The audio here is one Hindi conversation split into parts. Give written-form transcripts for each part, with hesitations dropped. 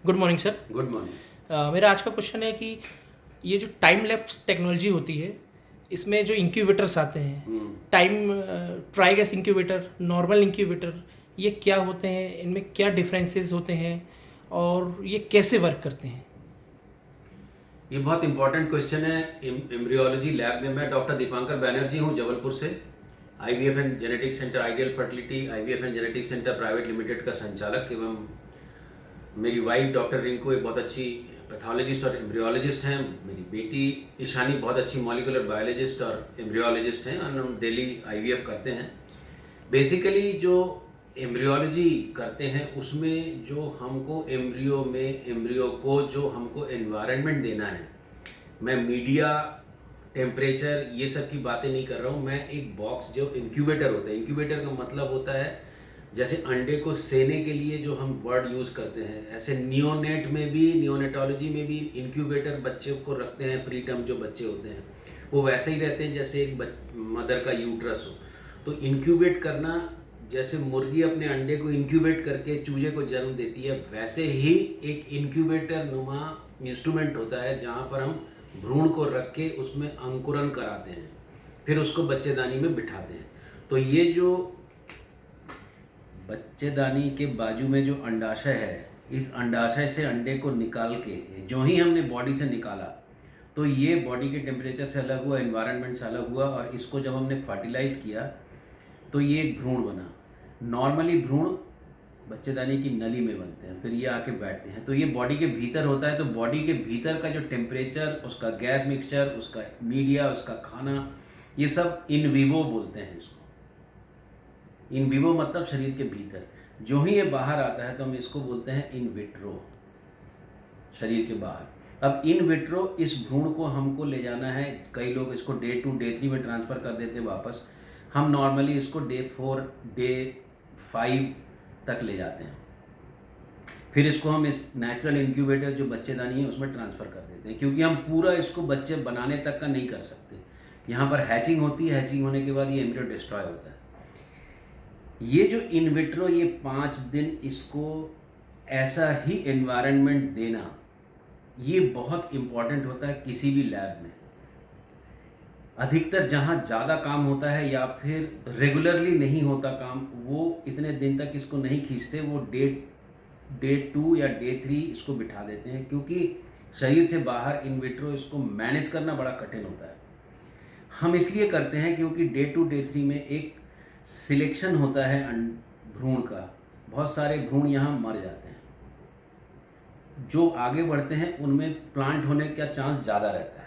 Good morning sir. Good morning. मेरा आज का क्वेश्चन है कि ये जो टाइम लैप्स टेक्नोलॉजी होती है, इसमें जो इंक्यूबेटर्स आते हैं, time try gas incubator, normal incubator, ये क्या होते हैं, इनमें क्या डिफरेंसेस होते हैं और ये कैसे वर्क करते हैं? ये बहुत इंपॉर्टेंट क्वेश्चन है। एम्ब्रियोलॉजी लैब में मैं डॉक्टर दीपांकर बैनर्जी हूँ, जबलपुर से। IVF and genetic centre ideal fertility IVF and genetic centre private limited का संचालक, एवं मेरी वाइफ डॉक्टर रिंकू एक बहुत अच्छी पैथोलॉजिस्ट और एम्ब्रियोलॉजिस्ट हैं। मेरी बेटी ईशानी बहुत अच्छी मॉलिकुलर बायोलॉजिस्ट और एम्ब्रियोलॉजिस्ट हैं, और हम डेली आईवीएफ करते हैं। बेसिकली जो एम्ब्रियोलॉजी करते हैं उसमें जो हमको एम्ब्रियो को जो हमको एनवायरनमेंट देना है, मैं मीडिया, टेम्परेचर, ये सब की बातें नहीं कर रहा हूँ। मैं एक बॉक्स, जो इंक्यूबेटर होता है, इंक्यूबेटर का मतलब होता है जैसे अंडे को सेने के लिए जो हम वर्ड यूज़ करते हैं, ऐसे नियोनेट में भी, नियोनेटोलॉजी में भी इंक्यूबेटर बच्चे को रखते हैं। प्रीटर्म जो बच्चे होते हैं वो वैसे ही रहते हैं जैसे एक मदर का यूट्रस हो। तो इंक्यूबेट करना, जैसे मुर्गी अपने अंडे को इंक्यूबेट करके चूजे को जन्म देती है, वैसे ही एक इंक्यूबेटर नुमा इंस्ट्रूमेंट होता है जहाँ पर हम भ्रूण को रख के उसमें अंकुरन कराते हैं, फिर उसको बच्चेदानी में बिठाते हैं। तो ये जो बच्चेदानी के बाजू में जो अंडाशय है, इस अंडाशय से अंडे को निकाल के जो ही हमने बॉडी से निकाला, तो ये बॉडी के टेम्परेचर से अलग हुआ, एनवायरनमेंट से अलग हुआ, और इसको जब हमने फर्टिलाइज़ किया तो ये एक भ्रूण बना। नॉर्मली भ्रूण बच्चेदानी की नली में बनते हैं, फिर ये आके बैठते हैं। तो ये बॉडी के भीतर होता है। तो बॉडी के भीतर का जो टेम्परेचर, उसका गैस मिक्सचर, उसका मीडिया, उसका खाना, ये सब इन विवो बोलते हैं इसको। इन विवो मतलब शरीर के भीतर। जो ही ये बाहर आता है तो हम इसको बोलते हैं इन विट्रो, शरीर के बाहर। अब इन विट्रो इस भ्रूण को हमको ले जाना है। कई लोग इसको डे 2 डे 3 में ट्रांसफ़र कर देते हैं वापस। हम नॉर्मली इसको डे 4 डे 5 तक ले जाते हैं। फिर इसको हम इस नेचुरल इंक्यूबेटर जो बच्चेदानी है उसमें ट्रांसफ़र कर देते हैं, क्योंकि हम पूरा इसको बच्चे बनाने तक का नहीं कर सकते। यहाँ पर हैचिंग होती है, हैचिंग होने के बाद ये एम्ब्रियो डिस्ट्रॉय होता है। ये जो इन विट्रो, ये 5 दिन इसको ऐसा ही एनवायरनमेंट देना, ये बहुत इम्पॉर्टेंट होता है किसी भी लैब में। अधिकतर जहाँ ज़्यादा काम होता है या फिर रेगुलरली नहीं होता काम, वो इतने दिन तक इसको नहीं खींचते। वो डे 2 या डे 3 इसको बिठा देते हैं, क्योंकि शरीर से बाहर इन विट्रो इसको मैनेज करना बड़ा कठिन होता है। हम इसलिए करते हैं क्योंकि डे 2 डे 3 में एक सिलेक्शन होता है भ्रूण का। बहुत सारे भ्रूण यहाँ मर जाते हैं। जो आगे बढ़ते हैं उनमें प्लांट होने का चांस ज़्यादा रहता है।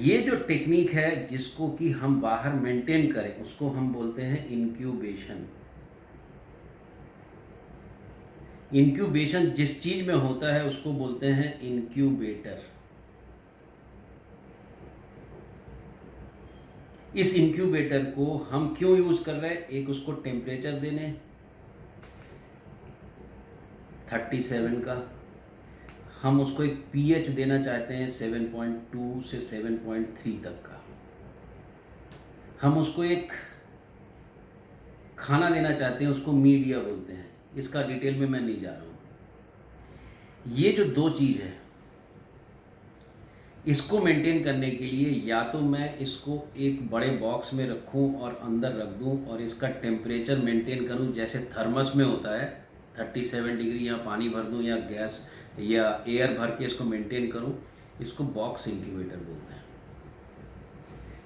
ये जो टेक्निक है जिसको कि हम बाहर मेंटेन करें, उसको हम बोलते हैं इंक्यूबेशन। इंक्यूबेशन जिस चीज़ में होता है उसको बोलते हैं इंक्यूबेटर। इस इंक्यूबेटर को हम क्यों यूज़ कर रहे हैं? एक, उसको टेम्परेचर देने 37 का। हम उसको एक पीएच देना चाहते हैं 7.2 से 7.3 तक का। हम उसको एक खाना देना चाहते हैं, उसको मीडिया बोलते हैं। इसका डिटेल में मैं नहीं जा रहा हूँ। ये जो दो चीज़ है, इसको मेंटेन करने के लिए या तो मैं इसको एक बड़े बॉक्स में रखूं और अंदर रख दूं और इसका टेम्परेचर मेंटेन करूं, जैसे थर्मस में होता है 37 डिग्री, या पानी भर दूं या गैस या एयर भर के इसको मेंटेन करूं। इसको बॉक्स इंक्यूबेटर बोलते हैं।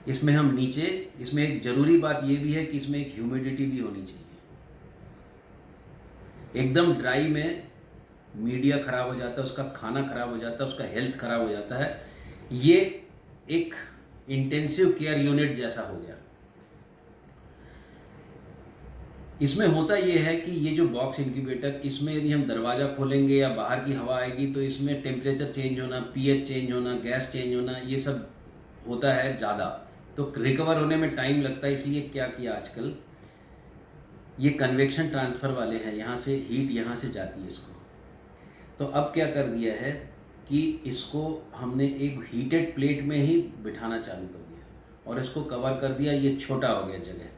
इसमें हम नीचे, इसमें एक ज़रूरी बात ये भी है कि इसमें एक ह्यूमिडिटी भी होनी चाहिए। एकदम ड्राई में मीडिया ख़राब हो जाता है, उसका खाना ख़राब हो जाता है, उसका हेल्थ ख़राब हो जाता है। ये एक इंटेंसिव केयर यूनिट जैसा हो गया। इसमें होता ये है कि ये जो बॉक्स इंक्यूबेटर, इसमें यदि हम दरवाज़ा खोलेंगे या बाहर की हवा आएगी तो इसमें टेम्परेचर चेंज होना, पीएच चेंज होना, गैस चेंज होना, ये सब होता है ज़्यादा। तो रिकवर होने में टाइम लगता है। इसलिए क्या किया आजकल, ये कन्वेक्शन ट्रांसफ़र वाले हैं, यहाँ से हीट यहाँ से जाती है इसको। तो अब क्या कर दिया है कि इसको हमने एक हीटेड प्लेट में ही बिठाना चालू कर दिया और इसको कवर कर दिया। ये छोटा हो गया जगह।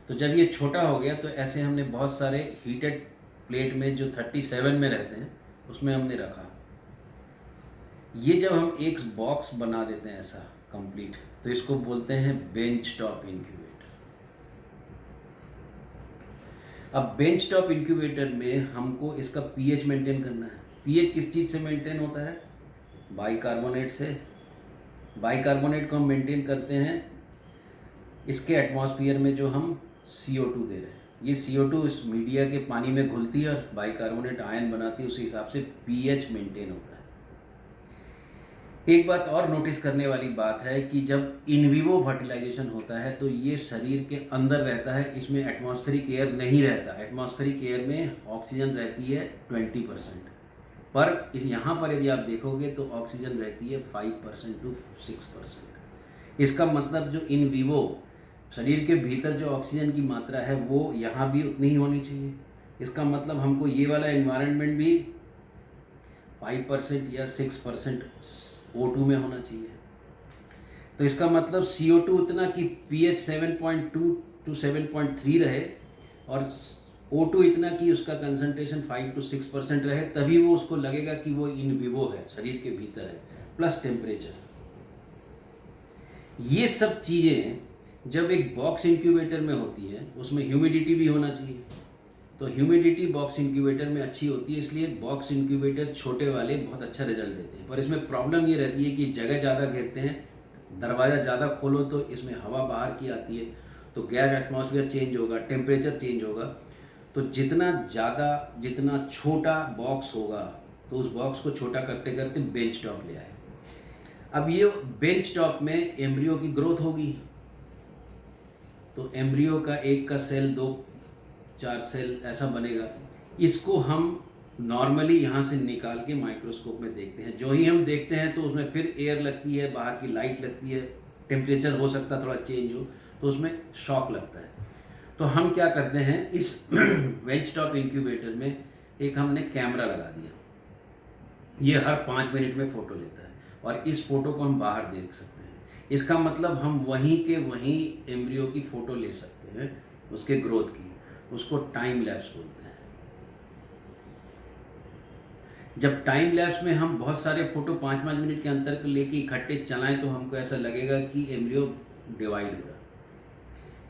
तो जब ये छोटा हो गया तो ऐसे हमने बहुत सारे हीटेड प्लेट में जो 37 में रहते हैं उसमें हमने रखा। ये जब हम एक बॉक्स बना देते हैं ऐसा कंप्लीट, तो इसको बोलते हैं बेंच टॉप इंक्यूबेटर। अब बेंच टॉप इंक्यूबेटर में हमको इसका पीएच मेंटेन करना है। पीएच किस चीज़ से मेंटेन होता है? बाइकार्बोनेट से। बाइकार्बोनेट को हम मेंटेन करते हैं इसके एटमॉस्फेयर में जो हम CO2 दे रहे हैं। ये CO2 इस मीडिया के पानी में घुलती है और बाइकार्बोनेट आयन बनाती है, उसी हिसाब से पीएच मेंटेन होता है। एक बात और नोटिस करने वाली बात है कि जब इन विवो फर्टिलाइजेशन होता है तो ये शरीर के अंदर रहता है, इसमें एटमॉस्फेरिक एयर नहीं रहता। एटमॉस्फेरिक एयर में ऑक्सीजन रहती है 20%, पर यहाँ पर यदि आप देखोगे तो ऑक्सीजन रहती है 5% to 6%। इसका मतलब जो इन विवो शरीर के भीतर जो ऑक्सीजन की मात्रा है वो यहाँ भी उतनी ही होनी चाहिए। इसका मतलब हमको ये वाला एनवायरनमेंट भी 5% या 6% O2 में होना चाहिए। तो इसका मतलब CO2 उतना कि pH 7.2 to 7.3 रहे और O2 इतना कि उसका कंसंट्रेशन 5 to 6% रहे, तभी वो उसको लगेगा कि वो इन विवो है, शरीर के भीतर है। प्लस टेम्परेचर, ये सब चीज़ें जब एक बॉक्स इंक्यूबेटर में होती है उसमें ह्यूमिडिटी भी होना चाहिए। तो ह्यूमिडिटी बॉक्स इंक्यूबेटर में अच्छी होती है, इसलिए बॉक्स इंक्यूबेटर छोटे वाले बहुत अच्छा रिजल्ट देते हैं। पर इसमें प्रॉब्लम ये रहती है कि जगह ज़्यादा घेरते हैं, दरवाज़ा ज़्यादा खोलो तो इसमें हवा बाहर की आती है, तो गैस एटमॉस्फेयर चेंज होगा, टेम्परेचर चेंज होगा। तो जितना छोटा बॉक्स होगा तो उस बॉक्स को छोटा करते करते बेंच टॉप ले आए। अब ये बेंच टॉप में एम्ब्रियो की ग्रोथ होगी, तो एम्ब्रियो का एक का सेल 2-4 सेल ऐसा बनेगा। इसको हम नॉर्मली यहाँ से निकाल के माइक्रोस्कोप में देखते हैं। जो ही हम देखते हैं तो उसमें फिर एयर लगती है, बाहर की लाइट लगती है, टेम्परेचर हो सकता है थोड़ा चेंज हो, तो उसमें शॉक लगता है। तो हम क्या करते हैं, इस बेंच टॉप इंक्यूबेटर में एक हमने कैमरा लगा दिया। ये हर 5 मिनट में फ़ोटो लेता है और इस फ़ोटो को हम बाहर देख सकते हैं। इसका मतलब हम वहीं के वहीं एम्ब्रियो की फ़ोटो ले सकते हैं, उसके ग्रोथ की। उसको टाइम लैप्स बोलते हैं। जब टाइम लैप्स में हम बहुत सारे फ़ोटो 5-5 मिनट के अंतर को लेके इकट्ठे चलाएं तो हमको ऐसा लगेगा कि एम्ब्रियो डिवाइड हो रहा है।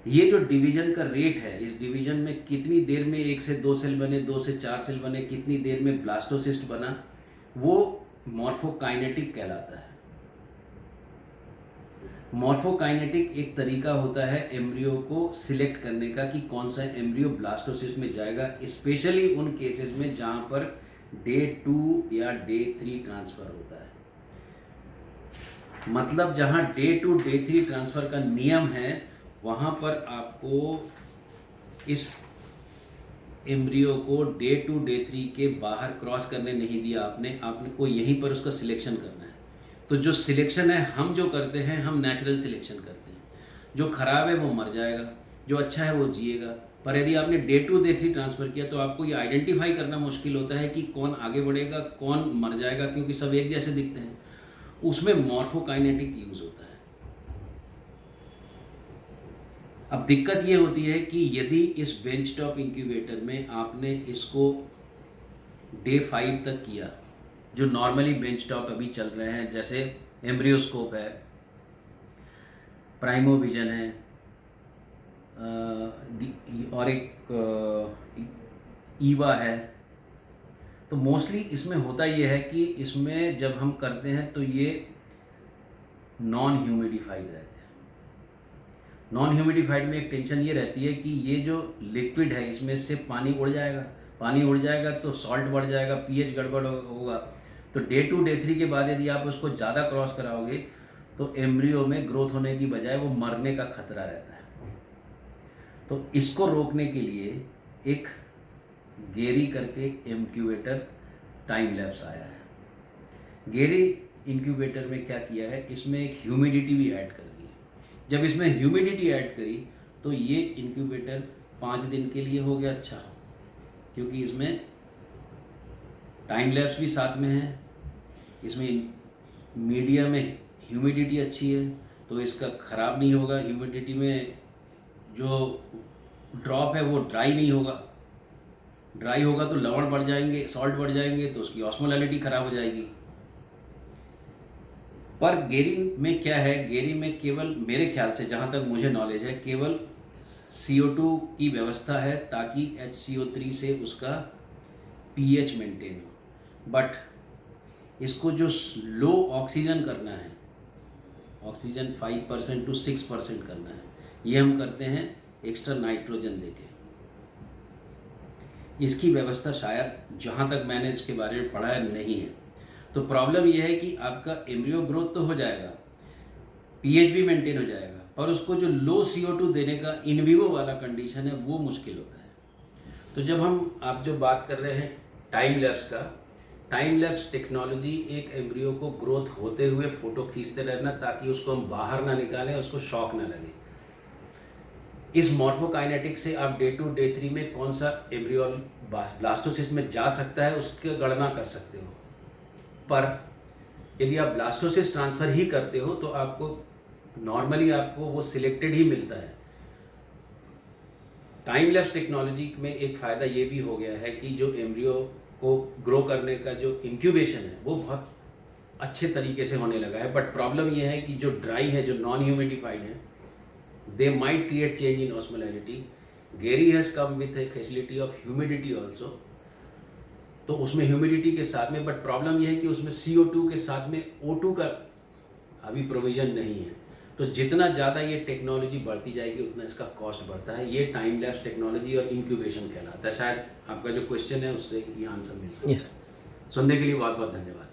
ये जो डिवीज़न का रेट है, इस डिवीज़न में कितनी देर में 1 से 2 सेल बने, 2 से 4 सेल बने, कितनी देर में ब्लास्टोसिस्ट बना, वो मॉर्फोकाइनेटिक कहलाता है। मॉर्फोकाइनेटिक एक तरीका होता है एम्ब्रियो को सिलेक्ट करने का कि कौन सा एम्ब्रियो ब्लास्टोसिस्ट में जाएगा, स्पेशली उन केसेस में जहाँ पर डे 2 या डे 3 ट्रांसफ़र होता है। मतलब जहाँ डे 2 डे 3 ट्रांसफ़र का नियम है, वहाँ पर आपको इस एम्ब्रियो को डे 2 डे 3 के बाहर क्रॉस करने नहीं दिया आपने को यहीं पर उसका सिलेक्शन करना है। तो जो सिलेक्शन है हम जो करते हैं, हम नेचुरल सिलेक्शन करते हैं। जो ख़राब है वो मर जाएगा, जो अच्छा है वो जिएगा। पर यदि आपने डे 2 डे 3 ट्रांसफ़र किया तो आपको ये आइडेंटिफाई करना मुश्किल होता है कि कौन आगे बढ़ेगा, कौन मर जाएगा, क्योंकि सब एक जैसे दिखते हैं। उसमें मॉर्फोकाइनेटिक यूज़ होता है। अब दिक्कत ये होती है कि यदि इस बेंच टॉप इंक्यूबेटर में आपने इसको डे 5 तक किया, जो नॉर्मली बेंच टॉप अभी चल रहे हैं, जैसे एम्ब्रियोस्कोप है, प्राइमोविजन है, और एक ईवा है, तो मोस्टली इसमें होता ये है कि इसमें जब हम करते हैं तो ये नॉन ह्यूमिडिफाइड रहते हैं। नॉन ह्यूमिडिफाइड में एक टेंशन ये रहती है कि ये जो लिक्विड है इसमें से पानी उड़ जाएगा तो सॉल्ट बढ़ जाएगा, पीएच गड़बड़ होगा। तो डे 2 डे 3 के बाद यदि आप उसको ज़्यादा क्रॉस कराओगे तो एम्ब्रियो में ग्रोथ होने की बजाय वो मरने का खतरा रहता है। तो इसको रोकने के लिए एक गेरी करके इंक्यूबेटर टाइम लैप्स आया है। गेरी इंक्यूबेटर में क्या किया है, इसमें एक ह्यूमिडिटी भी ऐड कर दी है। जब इसमें ह्यूमिडिटी ऐड करी तो ये इंक्यूबेटर 5 दिन के लिए हो गया अच्छा, क्योंकि इसमें टाइम लैप्स भी साथ में है, इसमें मीडिया में ह्यूमिडिटी अच्छी है तो इसका ख़राब नहीं होगा। ह्यूमिडिटी में जो ड्रॉप है वो ड्राई नहीं होगा। ड्राई होगा तो लवण बढ़ जाएंगे, सॉल्ट बढ़ जाएंगे, तो उसकी ऑस्मोलैलिटी खराब हो जाएगी। पर गेरी में क्या है, गेरी में केवल मेरे ख्याल से जहाँ तक मुझे नॉलेज है केवल CO2 की व्यवस्था है ताकि HCO3 से उसका pH मेंटेन हो। बट इसको जो लो ऑक्सीजन करना है, ऑक्सीजन 5% to 6% करना है, ये हम करते हैं एक्स्ट्रा नाइट्रोजन देके। इसकी व्यवस्था शायद जहाँ तक मैंने इसके बारे में पढ़ा है नहीं है। तो प्रॉब्लम यह है कि आपका एम्ब्रियो ग्रोथ तो हो जाएगा, pH भी मेंटेन हो जाएगा, पर उसको जो लो CO2 देने का इन विवो वाला कंडीशन है वो मुश्किल होता है। तो जब आप जो बात कर रहे हैं टाइम लैप्स का, टाइम लैप्स टेक्नोलॉजी एक एम्ब्रियो को ग्रोथ होते हुए फ़ोटो खींचते रहना ताकि उसको हम बाहर ना निकालें, उसको शॉक ना लगे। इस मॉर्फोकाइनेटिक से आप डे 2 डे 3 में कौन सा एम्ब्रियो ब्लास्टोसिस्ट में जा सकता है उसकी गणना कर सकते हो। पर यदि आप ब्लास्टोसिस्ट ट्रांसफ़र ही करते हो तो आपको नॉर्मली आपको वो सिलेक्टेड ही मिलता है। टाइम लैप्स टेक्नोलॉजी में एक फ़ायदा ये भी हो गया है कि जो एम्ब्रियो को ग्रो करने का जो इंक्यूबेशन है वो बहुत अच्छे तरीके से होने लगा है। बट प्रॉब्लम ये है कि जो ड्राई है, जो नॉन ह्यूमिडिफाइड है, they might create change in osmolality. गेरी has come with a facility of humidity also, तो उसमें ह्यूमिडिटी के साथ में, बट प्रॉब्लम यह है कि उसमें CO2 के साथ में O2 का अभी प्रोविज़न नहीं है। तो जितना ज़्यादा ये टेक्नोलॉजी बढ़ती जाएगी उतना इसका कॉस्ट बढ़ता है। ये टाइम लैप्स टेक्नोलॉजी और इंक्यूबेशन कहलाता है। शायद आपका जो क्वेश्चन है उससे ये आंसर मिल सकता है। यस। सुनने के लिए बहुत बहुत धन्यवाद।